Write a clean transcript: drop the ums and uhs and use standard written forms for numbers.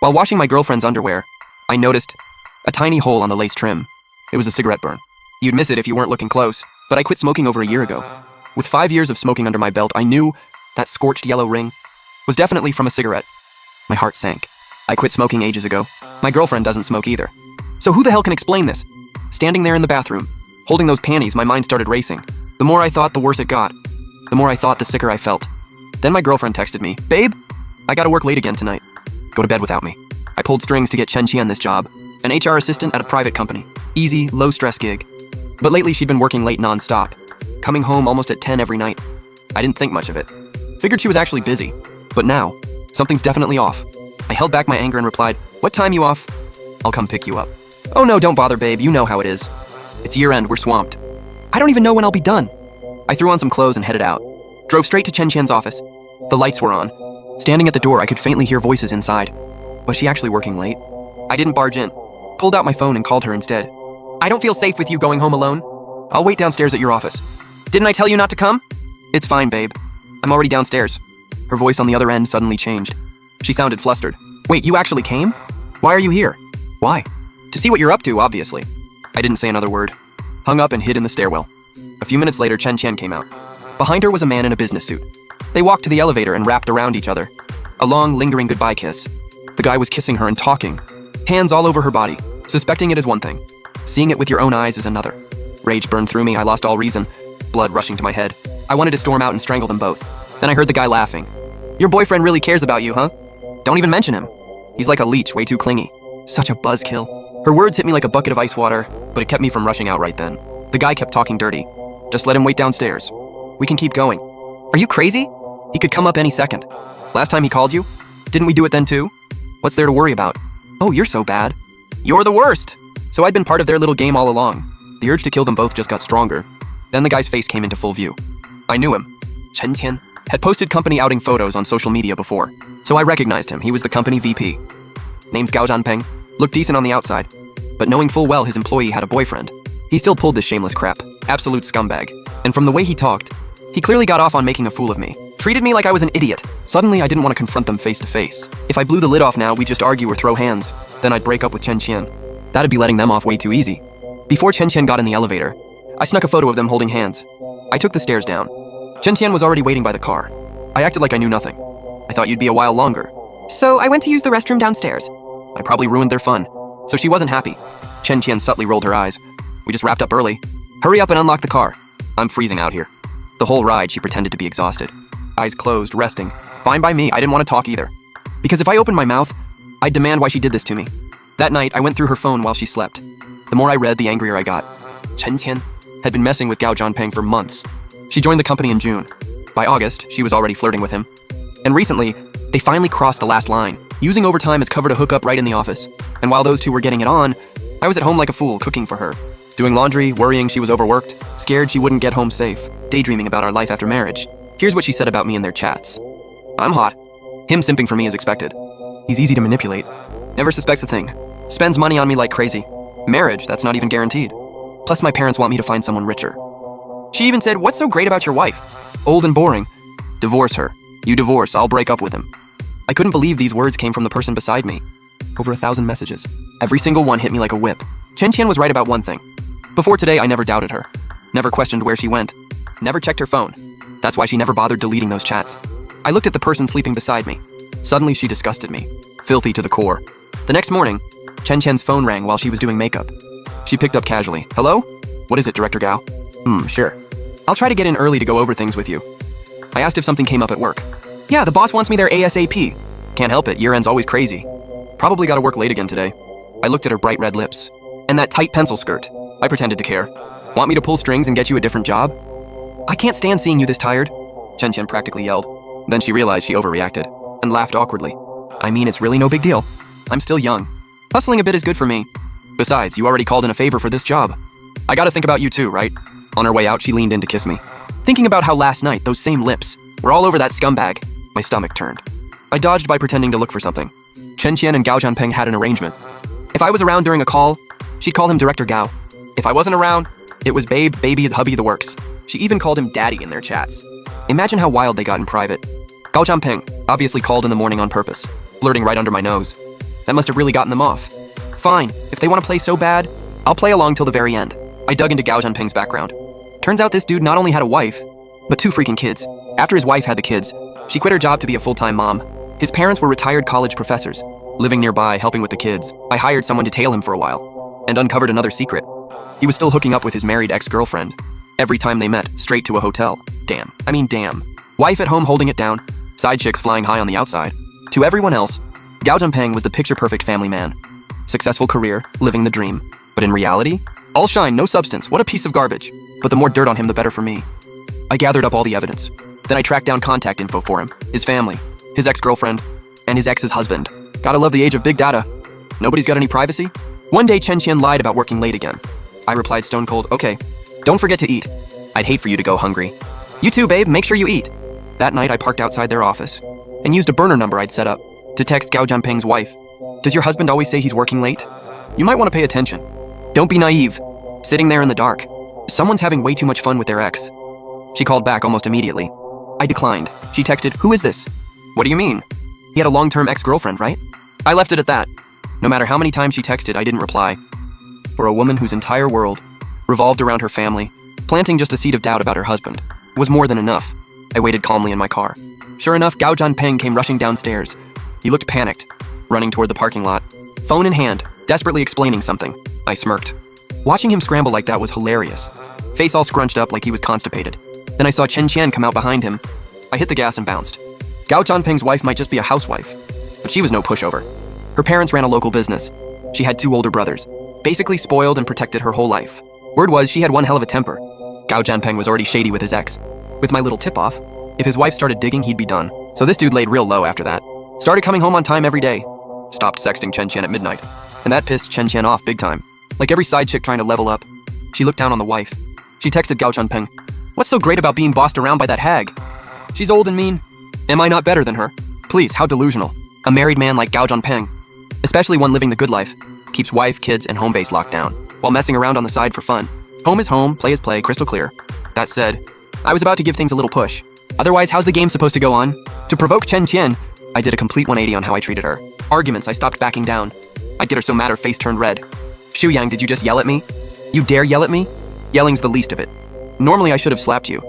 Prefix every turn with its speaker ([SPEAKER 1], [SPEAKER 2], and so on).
[SPEAKER 1] While washing my girlfriend's underwear, I noticed a tiny hole on the lace trim. It was a cigarette burn. You'd miss it if you weren't looking close, but I quit smoking over a year ago. With 5 years of smoking under my belt, I knew that scorched yellow ring was definitely from a cigarette. My heart sank. I quit smoking ages ago. My girlfriend doesn't smoke either. So who the hell can explain this? Standing there in the bathroom, holding those panties, my mind started racing. The more I thought, the worse it got. The more I thought, the sicker I felt. Then my girlfriend texted me, "Babe, I gotta work late again tonight. Go to bed without me." I pulled strings to get Chen Qian this job, an HR assistant at a private company. Easy, low-stress gig. But lately she'd been working late non-stop, coming home almost at 10 every night. I didn't think much of it. Figured she was actually busy. But now, something's definitely off. I held back my anger and replied, "What time you off? I'll come pick you up." "Oh no, don't bother, babe. You know how it is. It's year-end, we're swamped." "I don't even know when I'll be done." I threw on some clothes and headed out. Drove straight to Chen Qian's office. The lights were on. Standing at the door, I could faintly hear voices inside. Was she actually working late? I didn't barge in. Pulled out my phone and called her instead. "I don't feel safe with you going home alone. I'll wait downstairs at your office." "Didn't I tell you not to come?" "It's fine, babe. I'm already downstairs." Her voice on the other end suddenly changed. She sounded flustered. "Wait, you actually came? Why are you here?" "Why?" "To see what you're up to, obviously." I didn't say another word. Hung up and hid in the stairwell. A few minutes later, Chen Qian came out. Behind her was a man in a business suit. They walked to the elevator and wrapped around each other. A long, lingering goodbye kiss. The guy was kissing her and talking. Hands all over her body. Suspecting it is one thing. Seeing it with your own eyes is another. Rage burned through me. I lost all reason. Blood rushing to my head. I wanted to storm out and strangle them both. Then I heard the guy laughing. "Your boyfriend really cares about you, huh? Don't even mention him. He's like a leech, way too clingy." Such a buzzkill. Her words hit me like a bucket of ice water, but it kept me from rushing out right then. The guy kept talking dirty. "Just let him wait downstairs. We can keep going." "Are you crazy? He could come up any second. Last time he called you? Didn't we do it then too? What's there to worry about?" "Oh, you're so bad." "You're the worst." So I'd been part of their little game all along. The urge to kill them both just got stronger. Then the guy's face came into full view. I knew him. Chen Qian had posted company outing photos on social media before, so I recognized him. He was the company VP. Name's Gao Zhanpeng. Looked decent on the outside, but knowing full well his employee had a boyfriend, he still pulled this shameless crap. Absolute scumbag. And from the way he talked, he clearly got off on making a fool of me. Treated me like I was an idiot. Suddenly, I didn't want to confront them face to face. If I blew the lid off now, we'd just argue or throw hands. Then I'd break up with Chen Qian. That'd be letting them off way too easy. Before Chen Qian got in the elevator, I snuck a photo of them holding hands. I took the stairs down. Chen Qian was already waiting by the car. I acted like I knew nothing. I thought you'd be a while longer. So I went to use the restroom downstairs. I probably ruined their fun. So she wasn't happy. Chen Qian subtly rolled her eyes. We just wrapped up early. Hurry up and unlock the car. I'm freezing out here. The whole ride, she pretended to be exhausted. Eyes closed, resting. Fine by me, I didn't want to talk either. Because if I opened my mouth, I'd demand why she did this to me. That night, I went through her phone while she slept. The more I read, the angrier I got. Chen Qian had been messing with Gao Zhanpeng for months. She joined the company in June. By August, she was already flirting with him. And recently, they finally crossed the last line, using overtime as cover to hook up right in the office. And while those two were getting it on, I was at home like a fool, cooking for her. Doing laundry, worrying she was overworked, scared she wouldn't get home safe, daydreaming about our life after marriage. Here's what she said about me in their chats. "I'm hot. Him simping for me is expected. He's easy to manipulate. Never suspects a thing. Spends money on me like crazy. Marriage, that's not even guaranteed. Plus my parents want me to find someone richer." She even said, "What's so great about your wife? Old and boring. Divorce her. You divorce, I'll break up with him." I couldn't believe these words came from the person beside me. Over 1,000 messages. Every single one hit me like a whip. Chen Qian was right about one thing. Before today, I never doubted her. Never questioned where she went. Never checked her phone. That's why she never bothered deleting those chats. I looked at the person sleeping beside me. Suddenly, she disgusted me. Filthy to the core. The next morning, Chen Qian's phone rang while she was doing makeup. She picked up casually. "Hello? What is it, Director Gao?" Sure. I'll try to get in early to go over things with you." I asked if something came up at work. "Yeah, the boss wants me there ASAP. Can't help it, year-end's always crazy. Probably gotta work late again today." I looked at her bright red lips. And that tight pencil skirt. I pretended to care. "Want me to pull strings and get you a different job?" "I can't stand seeing you this tired," Chen Qian practically yelled. Then she realized she overreacted and laughed awkwardly. "I mean, it's really no big deal. I'm still young. Hustling a bit is good for me. Besides, you already called in a favor for this job. I gotta think about you too, right?" On her way out, she leaned in to kiss me. Thinking about how last night, those same lips were all over that scumbag, my stomach turned. I dodged by pretending to look for something. Chen Qian and Gao Zhanpeng had an arrangement. If I was around during a call, she'd call him Director Gao. If I wasn't around, it was babe, baby, hubby, the works. She even called him daddy in their chats. Imagine how wild they got in private. Gao Zhanpeng obviously called in the morning on purpose, flirting right under my nose. That must have really gotten them off. Fine, if they want to play so bad, I'll play along till the very end. I dug into Gao Junping's background. Turns out this dude not only had a wife, but 2 freaking kids. After his wife had the kids, she quit her job to be a full-time mom. His parents were retired college professors, living nearby, helping with the kids. I hired someone to tail him for a while, and uncovered another secret. He was still hooking up with his married ex-girlfriend. Every time they met, straight to a hotel. Damn. Wife at home holding it down, side chicks flying high on the outside. To everyone else, Gao Junping was the picture-perfect family man. Successful career, living the dream. But in reality, all shine, no substance. What a piece of garbage. But the more dirt on him, the better for me. I gathered up all the evidence. Then I tracked down contact info for him, his family, his ex-girlfriend, and his ex's husband. Gotta love the age of big data. Nobody's got any privacy? One day, Chen Qian lied about working late again. I replied stone cold, okay, don't forget to eat. I'd hate for you to go hungry. You too, babe, make sure you eat. That night, I parked outside their office and used a burner number I'd set up to text Gao Junping's wife. Does your husband always say he's working late? You might want to pay attention. Don't be naive. Sitting there in the dark, someone's having way too much fun with their ex. She called back almost immediately. I declined. She texted, who is this? What do you mean? He had a long-term ex-girlfriend, right? I left it at that. No matter how many times she texted, I didn't reply. For a woman whose entire world revolved around her family, planting just a seed of doubt about her husband was more than enough. I waited calmly in my car. Sure enough, Gao Junping came rushing downstairs. He looked panicked, running toward the parking lot, phone in hand, desperately explaining something. I smirked. Watching him scramble like that was hilarious. Face all scrunched up like he was constipated. Then I saw Chen Qian come out behind him. I hit the gas and bounced. Gao Junping's wife might just be a housewife, but she was no pushover. Her parents ran a local business. She had 2 older brothers, basically spoiled and protected her whole life. Word was she had one hell of a temper. Gao Junping was already shady with his ex. With my little tip-off, if his wife started digging, he'd be done. So this dude laid real low after that. Started coming home on time every day. Stopped sexting Chen Qian at midnight. And that pissed Chen Qian off big time. Like every side chick trying to level up, she looked down on the wife. She texted Gao Junping, what's so great about being bossed around by that hag? She's old and mean. Am I not better than her? Please, how delusional. A married man like Gao Junping, especially one living the good life, keeps wife, kids, and home base locked down, while messing around on the side for fun. Home is home, play is play, crystal clear. That said, I was about to give things a little push. Otherwise, how's the game supposed to go on? To provoke Chen Qian, I did a complete 180 on how I treated her. Arguments, I stopped backing down. I did her so mad her face turned red. Shu Yang, did you just yell at me? You dare yell at me? Yelling's the least of it. Normally I should have slapped you.